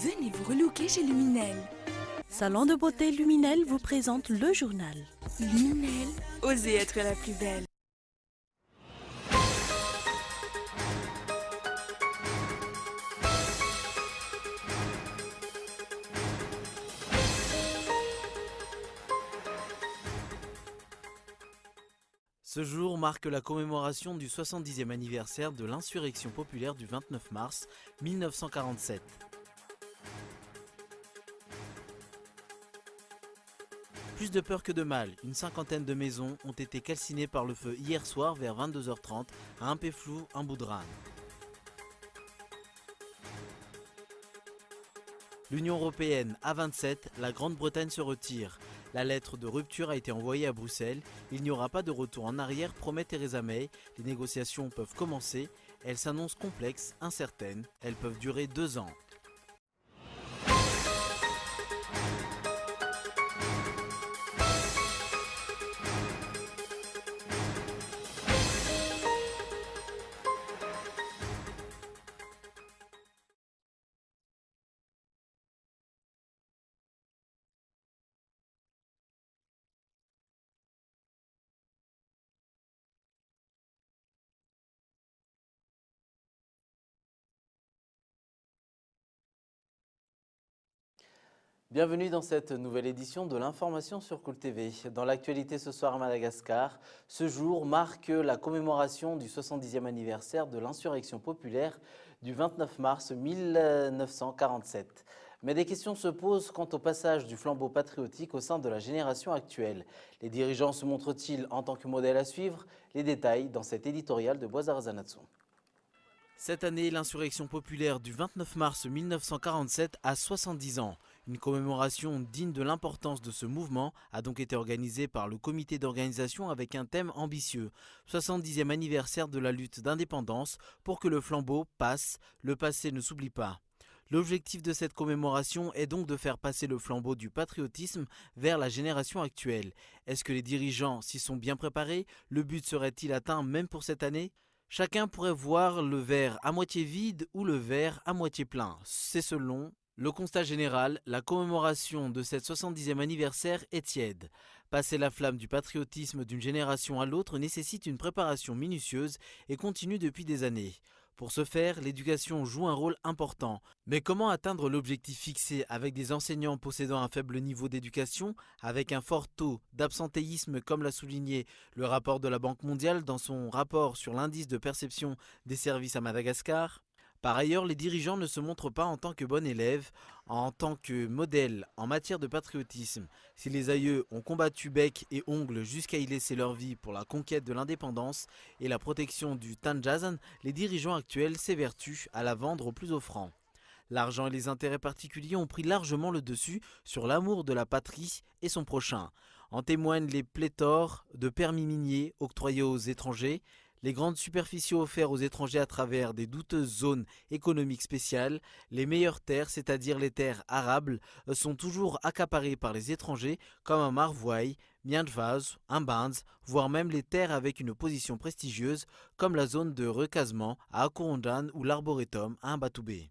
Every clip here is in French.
Venez vous relooker chez Luminel. Salon de beauté Luminel vous présente le journal. Luminel, osez être la plus belle. Ce jour marque la commémoration du 70e anniversaire de l'insurrection populaire du 29 mars 1947. Plus de peur que de mal, une cinquantaine de maisons ont été calcinées par le feu hier soir vers 22h30 à Impeflou, en Boudran. L'Union européenne A27, la Grande-Bretagne se retire. La lettre de rupture a été envoyée à Bruxelles. Il n'y aura pas de retour en arrière, promet Theresa May. Les négociations peuvent commencer. Elles s'annoncent complexes, incertaines. Elles peuvent durer 2 ans. Bienvenue dans cette nouvelle édition de l'information sur Cool TV. Dans l'actualité ce soir à Madagascar, ce jour marque la commémoration du 70e anniversaire de l'insurrection populaire du 29 mars 1947. Mais des questions se posent quant au passage du flambeau patriotique au sein de la génération actuelle. Les dirigeants se montrent-ils en tant que modèle à suivre? Les détails dans cet éditorial de Boisarazanatsu. Cette année, l'insurrection populaire du 29 mars 1947 a 70 ans. Une commémoration digne de l'importance de ce mouvement a donc été organisée par le comité d'organisation avec un thème ambitieux, 70e anniversaire de la lutte d'indépendance pour que le flambeau passe, le passé ne s'oublie pas. L'objectif de cette commémoration est donc de faire passer le flambeau du patriotisme vers la génération actuelle. Est-ce que les dirigeants s'y sont bien préparés? Le but serait-il atteint même pour cette année? Chacun pourrait voir le verre à moitié vide ou le verre à moitié plein. C'est selon le constat général. La commémoration de cette 70e anniversaire est tiède. Passer la flamme du patriotisme d'une génération à l'autre nécessite une préparation minutieuse et continue depuis des années. Pour ce faire, l'éducation joue un rôle important. Mais comment atteindre l'objectif fixé avec des enseignants possédant un faible niveau d'éducation, avec un fort taux d'absentéisme comme l'a souligné le rapport de la Banque mondiale dans son rapport sur l'indice de perception des services à Madagascar? Par ailleurs, les dirigeants ne se montrent pas en tant que bons élèves, en tant que modèle en matière de patriotisme. Si les aïeux ont combattu bec et ongles jusqu'à y laisser leur vie pour la conquête de l'indépendance et la protection du Tanjazan, les dirigeants actuels s'évertuent à la vendre au plus offrant. L'argent et les intérêts particuliers ont pris largement le dessus sur l'amour de la patrie et son prochain. En témoignent les pléthores de permis miniers octroyés aux étrangers, les grandes superficies offertes aux étrangers à travers des douteuses zones économiques spéciales, les meilleures terres, c'est-à-dire les terres arables, sont toujours accaparées par les étrangers comme un Marvoy, Mianjvaz, un Banz, voire même les terres avec une position prestigieuse comme la zone de recasement à Akorondan ou l'arboretum à Mbatoubé.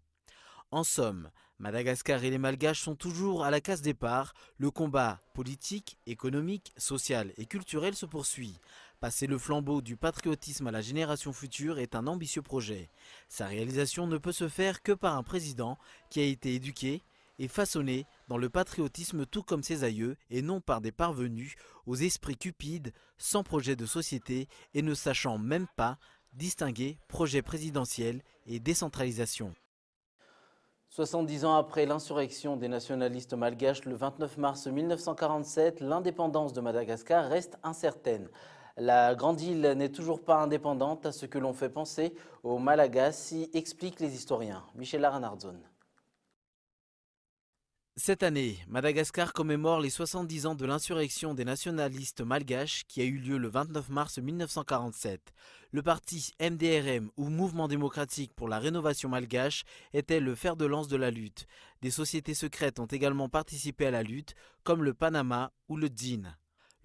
En somme, Madagascar et les Malgaches sont toujours à la case départ. Le combat politique, économique, social et culturel se poursuit. Passer le flambeau du patriotisme à la génération future est un ambitieux projet. Sa réalisation ne peut se faire que par un président qui a été éduqué et façonné dans le patriotisme tout comme ses aïeux et non par des parvenus aux esprits cupides, sans projet de société et ne sachant même pas distinguer projet présidentiel et décentralisation. 70 ans après l'insurrection des nationalistes malgaches le 29 mars 1947, l'indépendance de Madagascar reste incertaine. La grande île n'est toujours pas indépendante, à ce que l'on fait penser aux Malagasy, expliquent les historiens. Michel Aranardzon. Cette année, Madagascar commémore les 70 ans de l'insurrection des nationalistes malgaches qui a eu lieu le 29 mars 1947. Le parti MDRM ou Mouvement démocratique pour la rénovation malgache était le fer de lance de la lutte. Des sociétés secrètes ont également participé à la lutte, comme le Panama ou le DIN.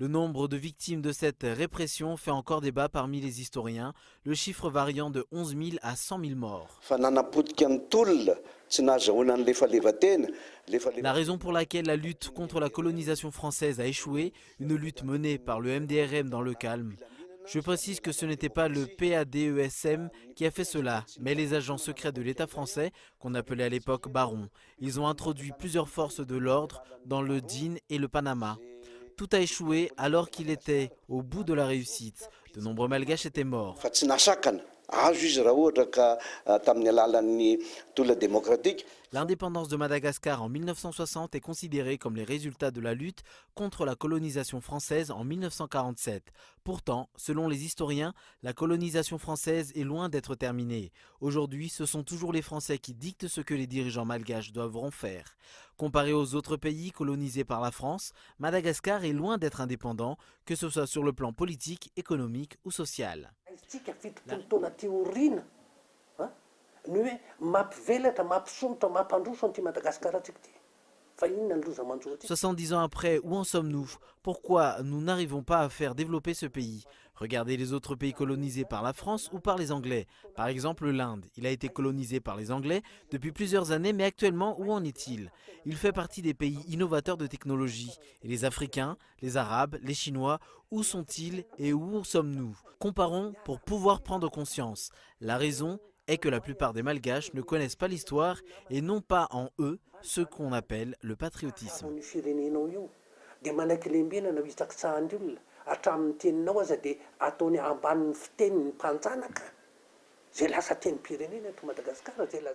Le nombre de victimes de cette répression fait encore débat parmi les historiens, le chiffre variant de 11 000 à 100 000 morts. La raison pour laquelle la lutte contre la colonisation française a échoué, une lutte menée par le MDRM dans le calme. Je précise que ce n'était pas le PADESM qui a fait cela, mais les agents secrets de l'État français, qu'on appelait à l'époque barons. Ils ont introduit plusieurs forces de l'ordre dans le Djinn et le Panama. Tout a échoué alors qu'il était au bout de la réussite. De nombreux Malgaches étaient morts. L'indépendance de Madagascar en 1960 est considérée comme les résultats de la lutte contre la colonisation française en 1947. Pourtant, selon les historiens, la colonisation française est loin d'être terminée. Aujourd'hui, ce sont toujours les Français qui dictent ce que les dirigeants malgaches devront faire. Comparé aux autres pays colonisés par la France, Madagascar est loin d'être indépendant, que ce soit sur le plan politique, économique ou social. 70 ans après, où en sommes-nous? Pourquoi nous n'arrivons pas à faire développer ce pays? Regardez les autres pays colonisés par la France ou par les Anglais. Par exemple l'Inde. Il a été colonisé par les Anglais depuis plusieurs années, mais actuellement, où en est-il? Il fait partie des pays innovateurs de technologie. Et les Africains, les Arabes, les Chinois, où sont-ils et où sommes-nous? Comparons pour pouvoir prendre conscience. La raison est que la plupart des Malgaches ne connaissent pas l'histoire et n'ont pas en eux ce qu'on appelle le patriotisme.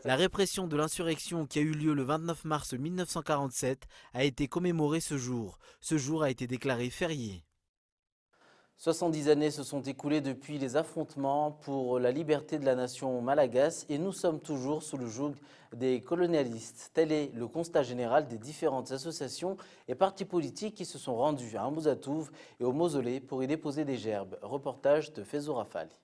La répression de l'insurrection qui a eu lieu le 29 mars 1947 a été commémorée ce jour. Ce jour a été déclaré férié. 70 années se sont écoulées depuis les affrontements pour la liberté de la nation malagache et nous sommes toujours sous le joug des colonialistes. Tel est le constat général des différentes associations et partis politiques qui se sont rendus à Ambouzatouf et au mausolée pour y déposer des gerbes. Reportage de Fezo Rafali.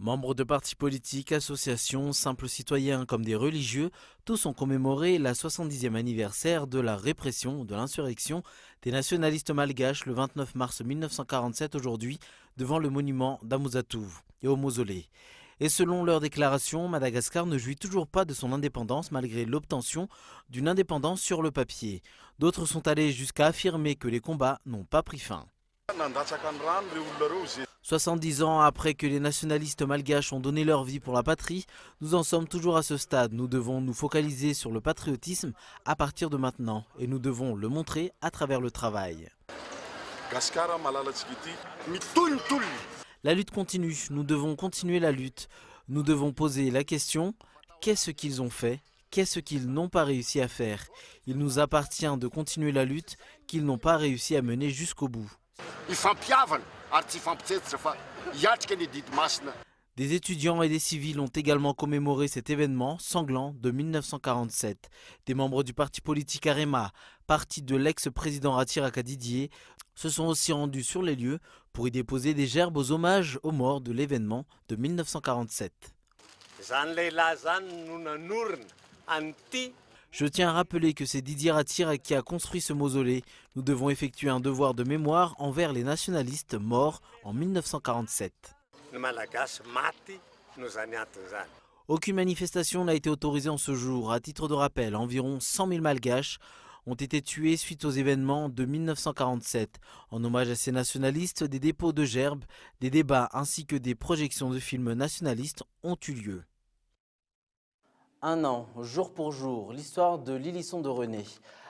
Membres de partis politiques, associations, simples citoyens comme des religieux, tous ont commémoré la 70e anniversaire de la répression de l'insurrection des nationalistes malgaches le 29 mars 1947 aujourd'hui devant le monument d'Ambouzatouf et au mausolée. Et selon leur déclaration, Madagascar ne jouit toujours pas de son indépendance malgré l'obtention d'une indépendance sur le papier. D'autres sont allés jusqu'à affirmer que les combats n'ont pas pris fin. 70 ans après que les nationalistes malgaches ont donné leur vie pour la patrie, nous en sommes toujours à ce stade. Nous devons nous focaliser sur le patriotisme à partir de maintenant et nous devons le montrer à travers le travail. La lutte continue, nous devons continuer la lutte. Nous devons poser la question, qu'est-ce qu'ils ont fait? Qu'est-ce qu'ils n'ont pas réussi à faire? Il nous appartient de continuer la lutte qu'ils n'ont pas réussi à mener jusqu'au bout. Des étudiants et des civils ont également commémoré cet événement sanglant de 1947. Des membres du parti politique Arema, parti de l'ex-président Ratiraka Didier, se sont aussi rendus sur les lieux pour y déposer des gerbes aux hommages aux morts de l'événement de 1947. Je tiens à rappeler que c'est Didier Rattira qui a construit ce mausolée. Nous devons effectuer un devoir de mémoire envers les nationalistes morts en 1947. Aucune manifestation n'a été autorisée en ce jour. À titre de rappel, environ 100 000 Malgaches ont été tués suite aux événements de 1947. En hommage à ces nationalistes, des dépôts de gerbes, des débats ainsi que des projections de films nationalistes ont eu lieu. Un an, jour pour jour, l'histoire de l'Hélisson de René.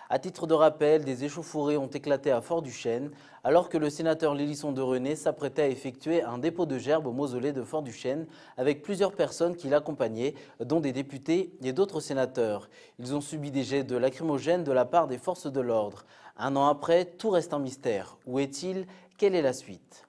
À titre de rappel, des échauffourées ont éclaté à Fort-du-Chêne, alors que le sénateur l'Hélisson de René s'apprêtait à effectuer un dépôt de gerbes au mausolée de Fort-du-Chêne avec plusieurs personnes qui l'accompagnaient, dont des députés et d'autres sénateurs. Ils ont subi des jets de lacrymogènes de la part des forces de l'ordre. Un an après, tout reste un mystère. Où est-il? Quelle est la suite?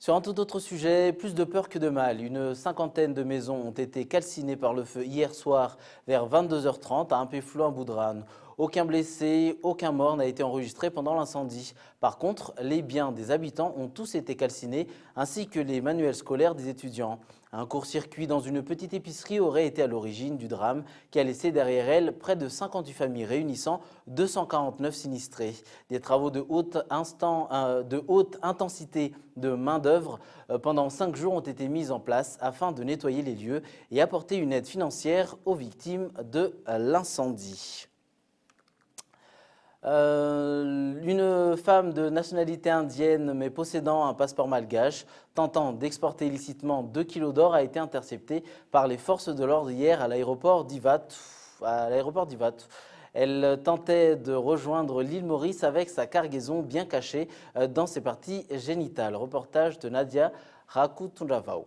Sur un tout autre sujet, plus de peur que de mal. Une cinquantaine de maisons ont été calcinées par le feu hier soir vers 22h30 à Impéfloin-Boudrane. Aucun blessé, aucun mort n'a été enregistré pendant l'incendie. Par contre, les biens des habitants ont tous été calcinés, ainsi que les manuels scolaires des étudiants. Un court-circuit dans une petite épicerie aurait été à l'origine du drame qui a laissé derrière elle près de 58 familles réunissant 249 sinistrés. Des travaux de haute intensité de main-d'œuvre pendant 5 jours ont été mis en place afin de nettoyer les lieux et apporter une aide financière aux victimes de l'incendie. Une femme de nationalité indienne mais possédant un passeport malgache tentant d'exporter illicitement 2 kilos d'or a été interceptée par les forces de l'ordre hier à l'aéroport d'Ivat. Elle tentait de rejoindre l'île Maurice avec sa cargaison bien cachée dans ses parties génitales. Reportage de Nadia Rakutunravao.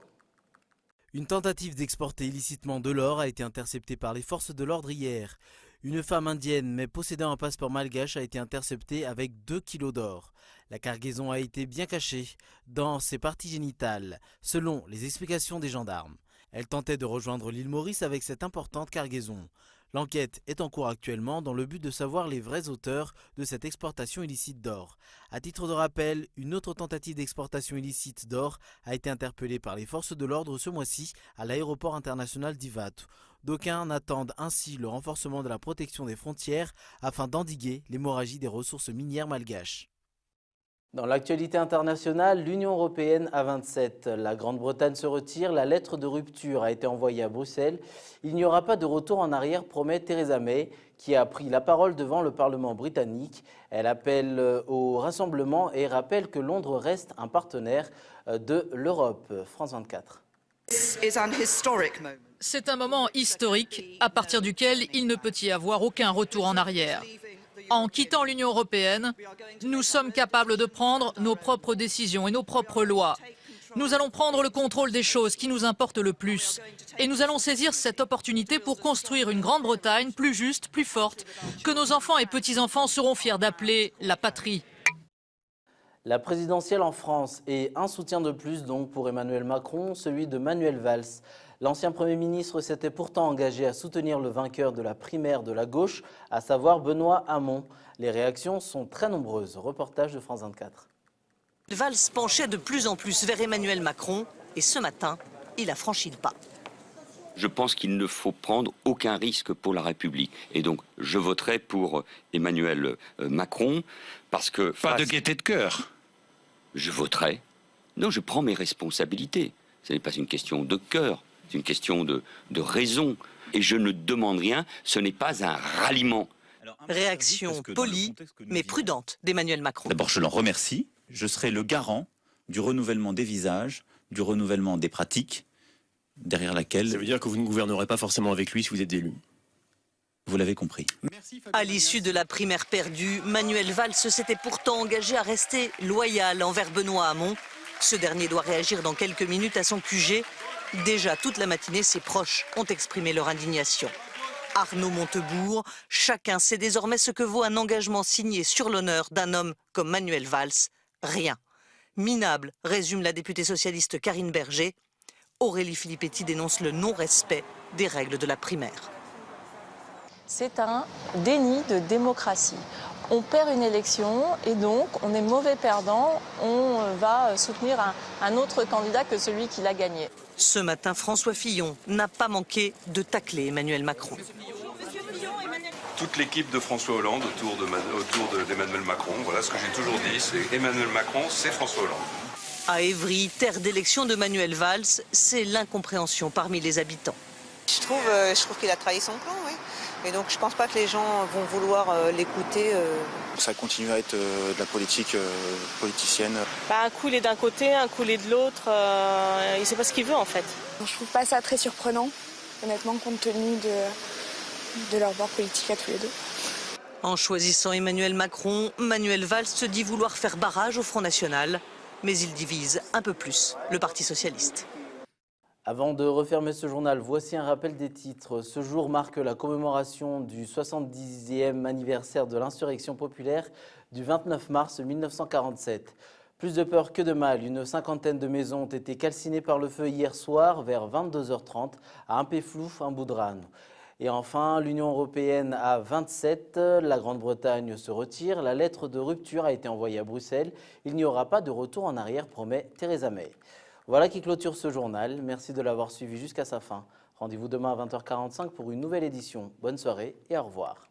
Une tentative d'exporter illicitement de l'or a été interceptée par les forces de l'ordre hier. Une femme indienne mais possédant un passeport malgache a été interceptée avec 2 kilos d'or. La cargaison a été bien cachée dans ses parties génitales, selon les explications des gendarmes. Elle tentait de rejoindre l'île Maurice avec cette importante cargaison. L'enquête est en cours actuellement dans le but de savoir les vrais auteurs de cette exportation illicite d'or. À titre de rappel, une autre tentative d'exportation illicite d'or a été interpellée par les forces de l'ordre ce mois-ci à l'aéroport international d'Ivat. D'aucuns attendent ainsi le renforcement de la protection des frontières afin d'endiguer l'hémorragie des ressources minières malgaches. Dans l'actualité internationale, l'Union européenne à 27. La Grande-Bretagne se retire, la lettre de rupture a été envoyée à Bruxelles. Il n'y aura pas de retour en arrière, promet Theresa May, qui a pris la parole devant le Parlement britannique. Elle appelle au rassemblement et rappelle que Londres reste un partenaire de l'Europe. France 24. C'est un moment historique à partir duquel il ne peut y avoir aucun retour en arrière. En quittant l'Union européenne, nous sommes capables de prendre nos propres décisions et nos propres lois. Nous allons prendre le contrôle des choses qui nous importent le plus. Et nous allons saisir cette opportunité pour construire une Grande-Bretagne plus juste, plus forte, que nos enfants et petits-enfants seront fiers d'appeler la patrie. La présidentielle en France et un soutien de plus donc pour Emmanuel Macron, celui de Manuel Valls. L'ancien Premier ministre s'était pourtant engagé à soutenir le vainqueur de la primaire de la gauche, à savoir Benoît Hamon. Les réactions sont très nombreuses. Reportage de France 24. Valls penchait de plus en plus vers Emmanuel Macron et ce matin, il a franchi le pas. Je pense qu'il ne faut prendre aucun risque pour la République. Et donc, je voterai pour Emmanuel Macron parce que... Pas de gaieté de cœur. Je voterai. Non, je prends mes responsabilités. Ce n'est pas une question de cœur, c'est une question de raison. Et je ne demande rien, ce n'est pas un ralliement. Réaction polie, mais prudente d'Emmanuel Macron. D'abord, je l'en remercie. Je serai le garant du renouvellement des visages, du renouvellement des pratiques, derrière laquelle... Ça veut dire que vous ne gouvernerez pas forcément avec lui si vous êtes élu. Vous l'avez compris. À l'issue de la primaire perdue, Manuel Valls s'était pourtant engagé à rester loyal envers Benoît Hamon. Ce dernier doit réagir dans quelques minutes à son QG. Déjà toute la matinée, ses proches ont exprimé leur indignation. Arnaud Montebourg, chacun sait désormais ce que vaut un engagement signé sur l'honneur d'un homme comme Manuel Valls. Rien. Minable, résume la députée socialiste Karine Berger. Aurélie Filippetti dénonce le non-respect des règles de la primaire. C'est un déni de démocratie. On perd une élection et donc on est mauvais perdant, on va soutenir un autre candidat que celui qui l'a gagné. Ce matin, François Fillon n'a pas manqué de tacler Emmanuel Macron. Toute l'équipe de François Hollande autour d'Emmanuel Macron, voilà ce que j'ai toujours dit, c'est Emmanuel Macron, c'est François Hollande. À Évry, terre d'élection de Manuel Valls, c'est l'incompréhension parmi les habitants. Je trouve qu'il a trahi son plan, oui. Et donc je ne pense pas que les gens vont vouloir l'écouter. Ça continue à être de la politique politicienne. Un coup il est d'un côté, un coup il est de l'autre, il ne sait pas ce qu'il veut en fait. Je trouve pas ça très surprenant, honnêtement, compte tenu de leur bord politique à tous les deux. En choisissant Emmanuel Macron, Manuel Valls se dit vouloir faire barrage au Front National, mais il divise un peu plus le Parti socialiste. Avant de refermer ce journal, voici un rappel des titres. Ce jour marque la commémoration du 70e anniversaire de l'insurrection populaire du 29 mars 1947. Plus de peur que de mal, une cinquantaine de maisons ont été calcinées par le feu hier soir vers 22h30 à Impeflouf, en Boudrane. Et enfin, l'Union européenne à 27, la Grande-Bretagne se retire, la lettre de rupture a été envoyée à Bruxelles. Il n'y aura pas de retour en arrière, promet Theresa May. Voilà qui clôture ce journal. Merci de l'avoir suivi jusqu'à sa fin. Rendez-vous demain à 20h45 pour une nouvelle édition. Bonne soirée et au revoir.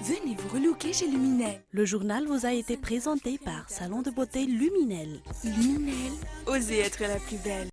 Venez vous relooker chez Luminel. Le journal vous a été présenté par Salon de beauté Luminel. Luminel, osez être la plus belle.